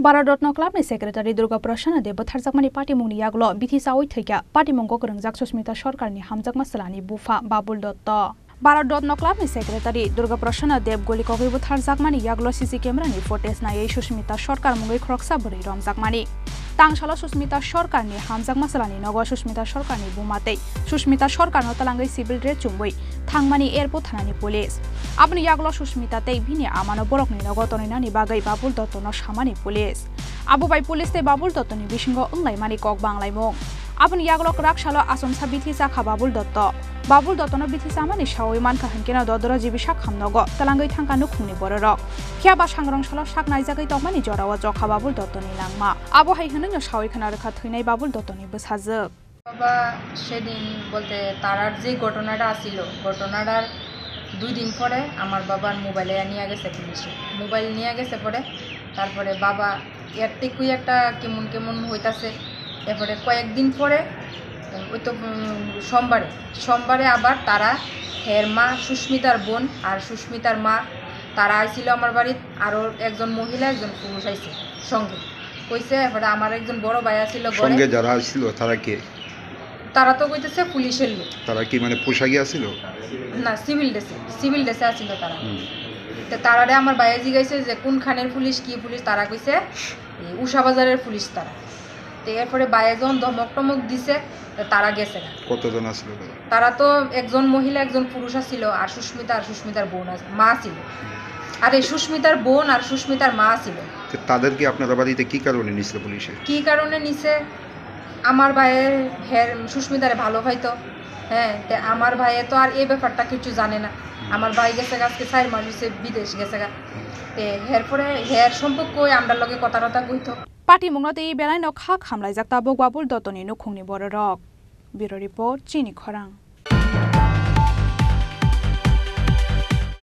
भारत रत्न क्लाबनि सेक्रेटारि दुर्गा प्रसन्न देव बुथारजाकमानि पार्टीमुंनि यागल बिथिसावै थैगा पार्टीमुंखौ गोरोंजाक सुस्मिता सरकारनि हामजाक मासलानि बुफा बाबुल दत्त भारत रत्न क्लाबनि सेक्रेटारि दुर्गा प्रसन्न देव गलिकगै बुथारजाकमानि यागल सीसी केमेरानि फुटेज नायै सुस्मिता सरकार मुङै ख्रक्सा बोरै रमजाकमानि तांसाला सुस्मिता सरकारनि हामजाक मासलानि नगो सुस्मिता सरकारनि बुमातै सुस्मिता सरकारनो तलांगै सिभिल ड्रेस चुंबै थांमानि एयरपोर्ट थानानि पुलिस अपनी यागल सुस्मिता तै भिनि आमानो बरकनि नगो तनैनानि बागै बाबुल दत्तनो सामानि पुलिस आबु बाय पुलिस ते बाबुल दत्तनि बिसिंगो ओंलायमानि कक बांलायमुं अपनी यागल राखसालो आसमसा बिथिसा खा बाबुल दत्तनो बिथिसामानि सावै मानखा हनकेना ददर जिबिसा खामनगो तलांगै थांका नुखुंनि बररक खियाबा सांग्रांसालो साकनायजागै तकमानि जरावा जखा बाबुल दत्तनि लांमा आबु हाय हननो सावै खाना रेखा थैनाय बाबुल दत्तनि बोसाजोक বাবা সেদিন বলতে তারার যে ঘটনাটা আসিল ঘটনাটার 2 দিন পরে আমার বাবার মোবাইলে নিয়ে গেছে পুলিশে মোবাইল নিয়ে গেছে পরে তারপরে বাবা এর থেকেই একটা কেমন কেমন হইতাছে এরপরে কয়েকদিন পরে ওই তো সোমবারে আবার তারা হের মা সুস্মিতার বোন আর সুস্মিতার মা তারা আইছিল আমার বাড়িতে আরও একজন মহিলা একজন পুরুষ আইছে সঙ্গে কইছে এরপরে আমার একজন বড় ভাই আছিল সঙ্গে যারা আসছিল তারা কে তারা তো কইতেছে পুলিশের লোক তারা কি মানে পোশাকে আছিল না সিভিল ড্রেসে আছিল তারা তো তারারে আমার ভাইয়া জিগাইছে যে কোন খানের পুলিশ কি পুলিশ তারা কইছে উষা বাজারের পুলিশ তারা তো এরপরে ভাইয়া যখন ধমক টমক দিছে তারা গেছে না কতজন আসছিল তারা তো একজন মহিলা একজন পুরুষ আছিল আর সুস্মিতার বোন মা ছিল আর এই সুস্মিতার বোন আর সুস্মিতার মা ছিল তাদেরকে আপনারা বাড়িতে কি কারণে নিছিল পুলিশে কি কারণে নিছে আমার ভাইয়ের হের সুস্মিতারে ভালো হয়তো হ্যাঁ আমার ভাইয়ে তো আর এই ব্যাপারটা কিছু জানে না আমার ভাই গেছে আজকে 4 মাস হইছে বিদেশ গেছে এরপরে হের সম্পর্ক আমরা লগে কথা কইতো पार्टी मुंगनते बेलाय नखा खामलायजाक ताबक बाबुल दत्तनि नुखुंनि बररक ब्यूरो रिपोर्ट चिनी खरां।